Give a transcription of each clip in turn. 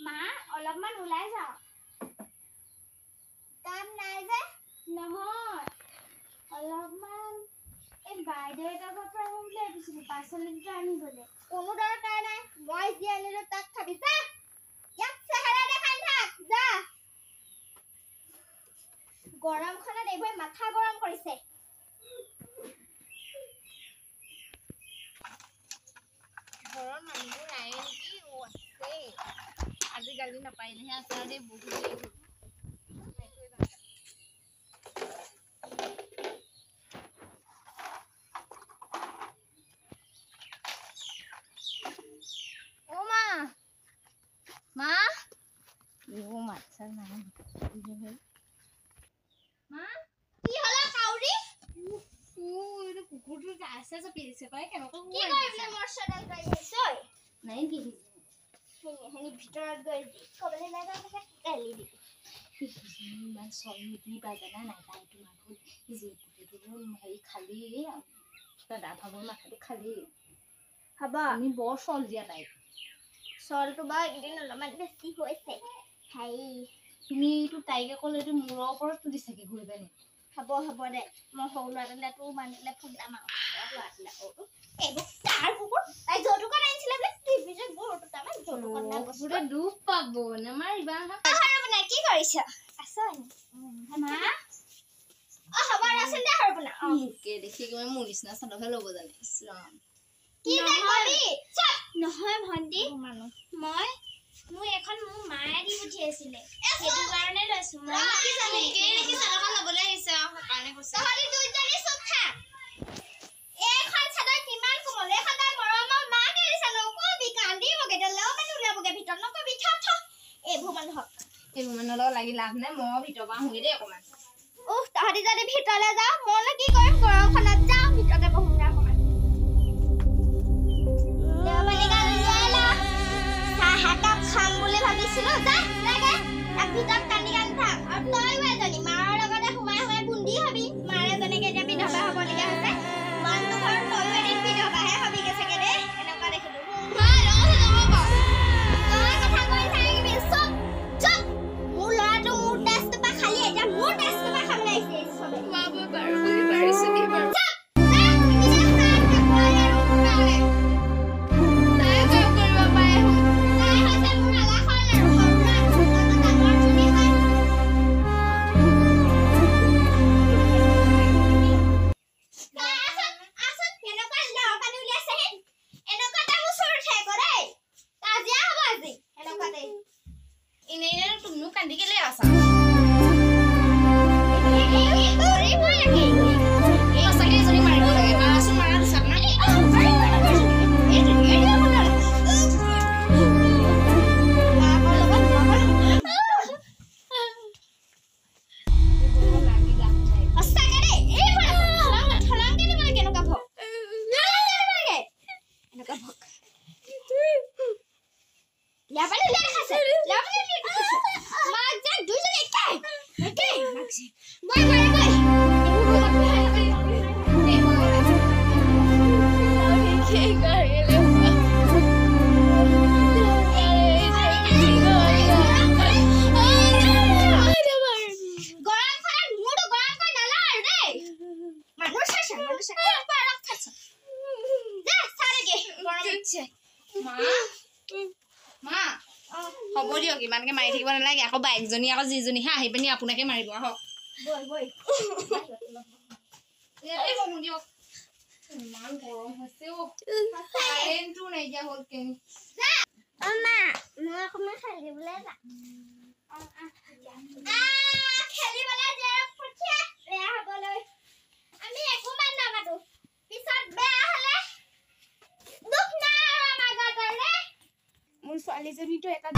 মা অলপমান ওলাই যাও কাম নাই যে নহয় অলপমান এই বাইদেউ এটা কথা বুলি ভাবিছিলো পাচলিটা আনিবলে কোনো দৰকাৰ নাই মই যি আনিলো তাক খাবি যা ইয়াক চেহেৰা দেখাই থাক যা গৰমখনত এইবাৰ মাথা গৰম কৰিছে ঘৰৰ মানুহবোৰ নাই নেকি ও আছে আজিকালি নাপাইলেহে আছে দে বহুত দেৰি ও মা মা ও মাছা নাই মা কি হলা কাউৰী ও এটা কুকুৰটো আছে যে পিছে পাই কেনেকৈ কি কৰিবি মোৰ সদাল গৈ আহিছই নাই কি হেনি ভিতৰত গৈ কবলে লাগা থাকে গালি দি ইমান চলমিটি পাই জানা নাই তাই তোমাৰ যি পুতিটো হেৰি খালি দাদা ভাগৰ মাথাটো খালি হ'ব আমি বৰ চল দিয়া নাই চলটো বা একদিন অলপমান বেছি হৈছে হাই তুমি এইটো তাইকে ক'লে এইটো মূৰৰ ওপৰত তুলি চাগে ঘূৰি পানি হ'ব দে মই সৰু ল'ৰাটোলে তোৰ মানিলে ফুটাম ল'ৰাটোলে এইবোৰ তাৰ কুকুৰ তাই যৌতুকত আনিছিলে বোলে টিভিত গৰুটো তাৰমান যৌতুকত না গোটেই দুখ পাব নেমাৰিবা হৰবনা কি কৰিছ আছ মা হ'ব ৰাচোন দে হৰবনা কে দেখি কিমান মোৰ নিচিনা চাদৰহে ল'ব জানে ইছৰাম কি যে কবি চপ নহয় ভন্টি মই মোৰ এখন মোৰ মায়ে দি পঠিয়াইছিলে সেইটো কাৰণে লৈছো মই কি জানে কে দেখি চাদৰখন ল'বলৈ আহিছে কাৰণে কৈছে তহঁতি দুইজনী চুপ থাক এইখন চাদৰ কিমান কোমল এইখন তাই মৰমৰ মাকে দিছে নকবি কান্দিবগে দেলেও মানে উলিয়াবগে ভিতৰত নকবি থাক এইবোৰ মানুহক এইবোৰ মানুহৰ লগত লাগি লাভ নাই মই ভিতৰৰ পৰা আহোঁগৈ দেই অকণমান তহঁতি যদি ভিতৰলৈ যাওঁ মইনো কি কৰিম গৰমখনত যাওঁ ভিতৰতে বহোঁগে অকণমান চাহ একাপ খাম বুলি ভাবিছিলো যা লাগে এক ভিতৰত কান্দি কান্দি থাক আৰু তইও এজনী মাৰৰ লগতে সোমাই সোমাই বুন্দি হবি মাৰে যেনেকে এতিয়া বিধৱা হ'বলগীয়া হৈছে মানুহটো ঘৰত তইও এদিন বিধৱাহে হবিগে চাগে দেই এনেকুৱা দেখিলো তই কথা কৈ থাকিবি চুপ চুপ মোৰ ল'ৰাটো মোৰ টেষ্টটো পৰা খালি এতিয়া মোৰ টেষ্টটো পৰা খাবলৈ আহিছে চবে পাৰিছোঁ কি বাৰু তুমিও কান্দি কেলে আছা সঁচাকে এজনী মাৰিব লাগে মাৰাচোন মাৰা দিছা না হ'ব দিয়ক ইমানকে মাৰি থাকিব নালাগে আকৌ বাইকজনী আকৌ যিজনীহে আহি পিনি আপোনাকে মাৰিব আহক দিয়ক ইমান গৰম হৈছে কাৰেণ্টটো নাইকিয়া হ'ল কেন আমি একো মান নামাতো পিছত বেয়া হলে দুখ নাই আমাৰ গাতলে মোৰ ছোৱালীজনীটো এটা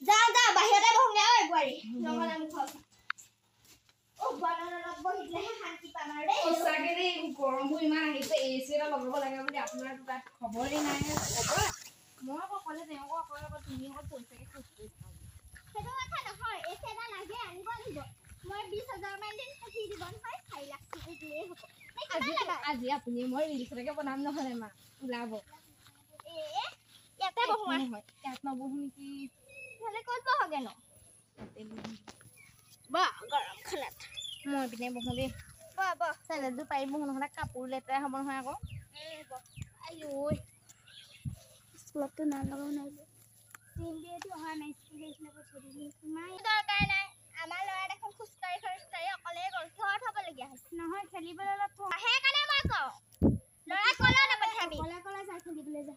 যা যা বাহিৰতে বহগে ঐ বোৱাৰী নহলে আমি খাওঁ ও বনানত বহিলেহে শান্তি পাম আৰু দেই সঁচাকে দেই গৰমবোৰ ইমান আহিছে এচি এটা লগাব লাগে বুলি আপোনাৰ তাত খবৰেই নাই মই আকৌ ক'লে তেওঁকো অকলে আকৌ তুমি আকৌ পইচাকে খৰচ কৰি থাকা সেইটো কথা নহয় এচি এটা লাগে আনিব লাগিব মই 20000 মান দিন থাকি দিব নহয় 4 লাখ টকা দিলেই হ'ব আজি আপুনি মই ৰিলছকে বনাম নহলে মা ওলাব ইয়াতে বহো নহয় ইয়াত নবহো নেকি নহলে ক'ত বহগে ন বা গৰম খানাত মই পিনে বহো দেই বা চেলেদটো পাৰি বহো নহলে কাপোৰ লেতেৰা হ'ব নহয় আকৌ আইঐ স্কুলতো নালাগাও নাই চিন্দিয়েটো অহা নাই স্কুললে পঠিয়াই তোমাৰ দৰকাৰ নাই আমাৰ ল'ৰা দেখোন খুচকাৰি অকলে গ'ল ঘৰত হ'বলগীয়া হৈছে নহয় খেলিবলৈ অলপ সেইকাৰণে মই কওঁ ল'ৰা ক'লৈ নপঠিয়াবি ক'লে যাই খেলিবলৈ যা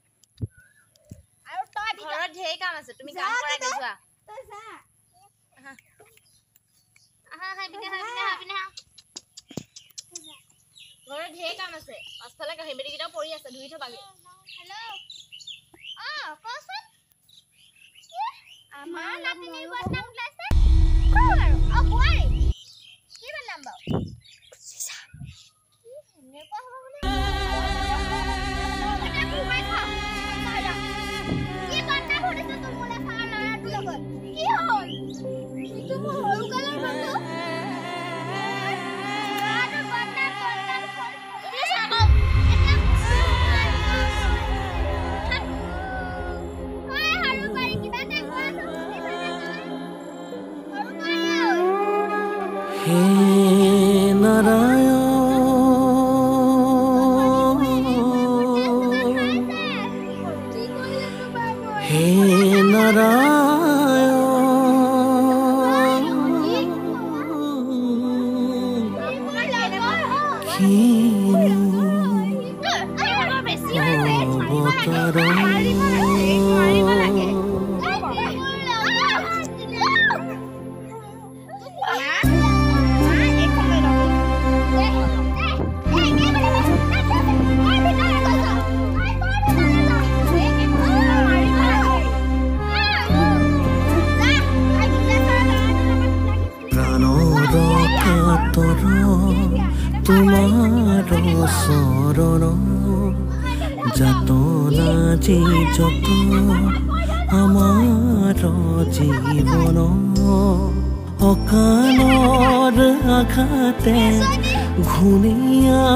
আৰু তই ঘৰত ঢেৰ কাম আছে তুমি কাম কৰা যোৱা তই যা আহা পিনে ঘৰত ঢেৰ কাম আছে পাছফালে কাঁহী বাতিকেইটাও পৰি আছে ধুই থবাগে হেল্ল' কচোন আমাৰ নাতিনীৰ বদনাম ওলাইছে আৰু বোৱাৰী কি বদনাম বাৰু এনেকুৱা হ'ব বুলি কি বদনাম শুনিছো তোমোলে চাৰ ল'ৰাটোৰ লগত কি হ'ল ইটো মোৰ সৰু কালৰ বন্ধু ল'ৰাটোৰ বদনাম हे नारायण हे नारायण তোমাৰ চৰণ যাতনা যি যত আমাৰ জীৱন অকালৰ আঘাতে ঘূণীয়া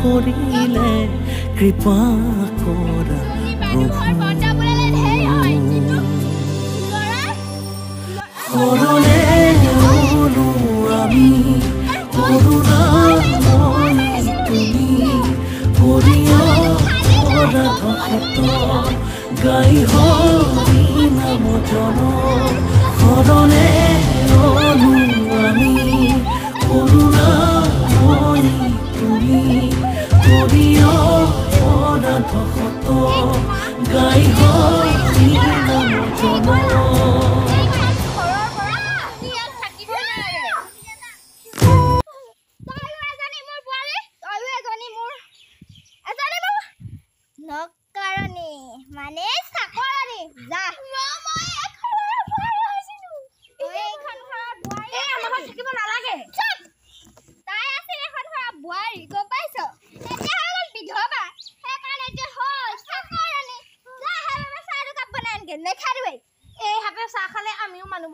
কৰিলে কৃপা কৰা শৰণে ৰলো আমি কৰুণা তুমি হৰিয়া গাই হৰি নাম জন শৰণে ৰলু আমি কৰুণা তুমি হৰিয়া গাই হৰি নাম জন মানে চাকৰানী যা মই এখন বোৱাৰী হৈছিলো এই এখন বোৱাৰী এই আমাৰ ঘৰত থাকিব নালাগে চুপ তাই আছিল এখন বোৱাৰী গম পাইছ এতিয়া হ'ল বিধৱা সেইকাৰণে যে হ'ল চাকৰানী যা হেবে চাহটো কাপ বনাই আনগে নেখাৰিবি এই হাপে চাহ খালে আমিও মানুহ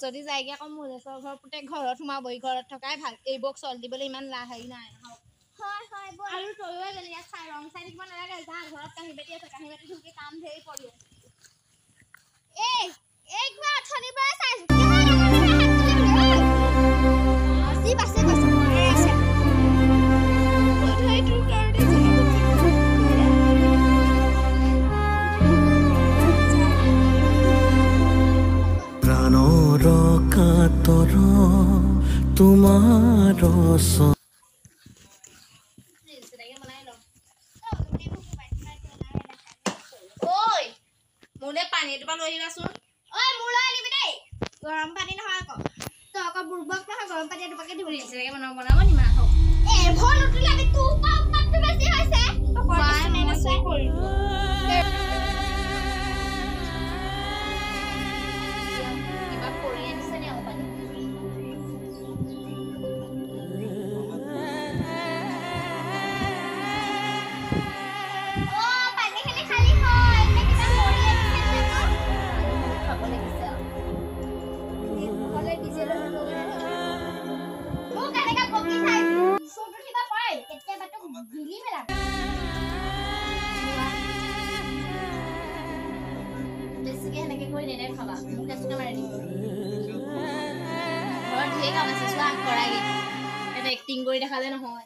যদি যায়গে আকৌ মোৰ ঘৰত সোমাবই ঘৰত থকাই ভাল এই বক্স চল দিবলৈ ইমান হেৰি নাই হয় হয় বল আৰু তয়ো এজনী ইয়াত চাই ৰং চাই থাকিব নালাগে যা ঘৰত কাঁহী বাতি আছে কাঁহী বাতি ধুবি কাম ধেৰ পৰি আছে এই কিবা অথনিৰ পৰা চাইছো কি বাছে বাছে মৰে আছে ধৰি তোৰ কাৰণে প্ৰাণৰ কাতৰ তোমাৰ ঐ মোলে পানী এটোপা লৈ আহিবাচোন ঐ মোৰ লৈ আনিবি দেই গৰম পানী নহয় আকৌ তই আকৌ বুৰ্বক নহয় গৰম পানী এটোপাকে দিব নিচিনাকে বনাব নি মাক ভল উঠিলাবি তোৰ উপাতটো বেছি হৈছে কিবা কৰি আনিছে নি পানী পানীখিনি খালি হয় কিবা কৰি আনিছে খাবলৈ দিছে হ'লে ডিজেল মোক কেনেকা পকি খাইছো চুটো কিবা কৰে কেতিয়াবাটো গিলি মেলা বেছিকে এনেকে কৰি নেখাবা মোক এচুকে মাৰি দিব ঘৰত ধেৰ কাম আছে চোৱা কৰাগে এটা এক্টিং কৰি দেখালে নহয়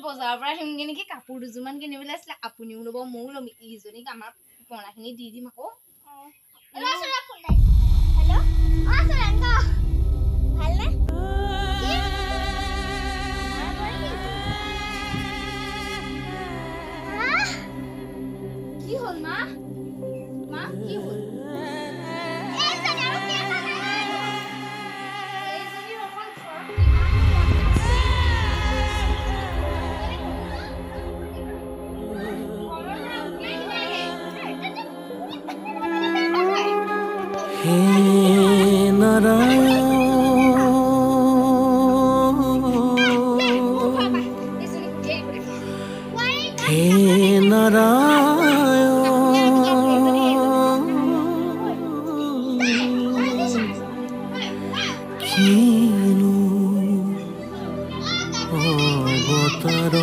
বজাৰৰ পৰা আহিমগে নেকি কাপোৰ দুযোৰমান কিনিবলৈ আছিলে আপুনিও ল'ব ময়ো ল'ম ইজনীক আমাৰ পনাখিনি দি দিম আকৌ হেল্ল' চৰান ভালনে কি হ'ল মা মা কি হ'ল হে নাৰায়ণ হে নাৰায়ণ কিনো অৱতাৰ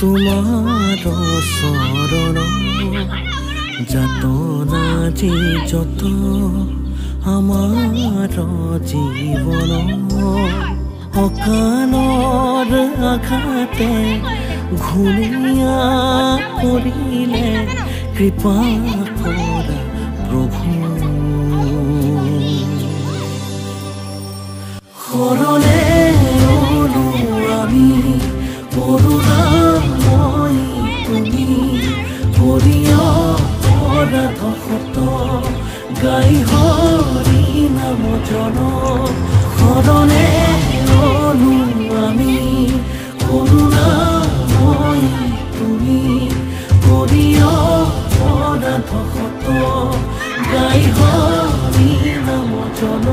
তোমাৰ চৰণ যাতনা যি যত আমাৰ জীৱন অকালৰ আঘাতে ঘূণীয়া কৰিলে কৃপা কৰা প্ৰভু শৰণে ল'লো আমি কৰুণাময়ী তুমি প্ৰিয় অপৰাধ শত গাই হৰি নাম জন শৰণে ল'লো আমি কৰুণাময়ী তুমি প্ৰিয় অপৰাধ শত গাই হৰি নাম জন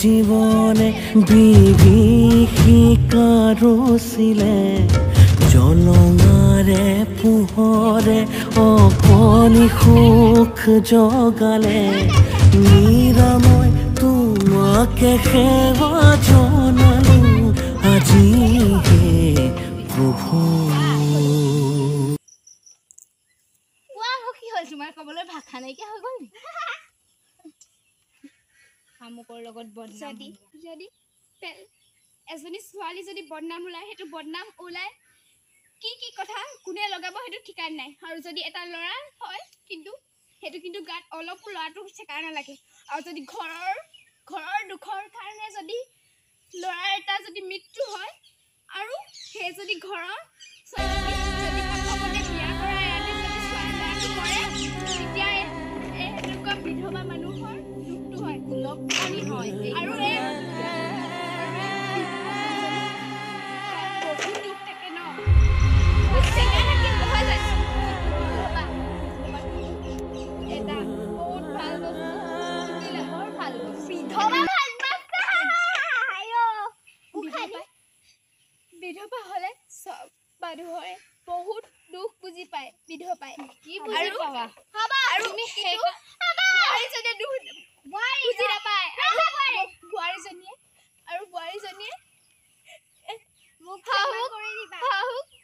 জীবনে বিভীষিকা ৰচিলে জলঙাৰে পোহৰে অকণি সুখ জগালে নিৰাময় তোমাৰ তোমাকে সেৱা জনালো আজি হে প্ৰভু কি হ'ল তোমাৰ ক'বলৈ ভাষা নাইকিয়া হৈ গ'ল নেকি আমুকৰ লগত বদনাম যদি এজনী ছোৱালী যদি বদনাম ওলায় সেইটো বদনাম ওলায় কি কথা কোনে লগাব সেইটো ঠিকান নাই আৰু যদি এটা ল'ৰা হয় কিন্তু সেইটো কিন্তু গাত অলপো ল'ৰাটো চেকাৰ নালাগে আৰু যদি ঘৰৰ দুখৰ কাৰণে যদি ল'ৰা এটা যদি মৃত্যু হয় আৰু সেই যদি ঘৰৰ ছোৱালীজনী যদি কাষতে বিয়া কৰাই আনি যদি ছোৱালীটো মৰে তেতিয়া এনেকুৱা বিধৱা মানুহৰ দুখটো হয় লক্ষণী হয় আৰু বহুত দুখ থাকে ন এটা বহুত ভাল বস্তু বিধৱা হ'লে চব মানুহৰে বহুত দুখ বুজি পায় বিধৱাই কি বুজি পাবা আৰু তুমি বোৱাৰীজনীয়ে বুজি নাপায় বোৱাৰীজনীয়ে মোক শাহুক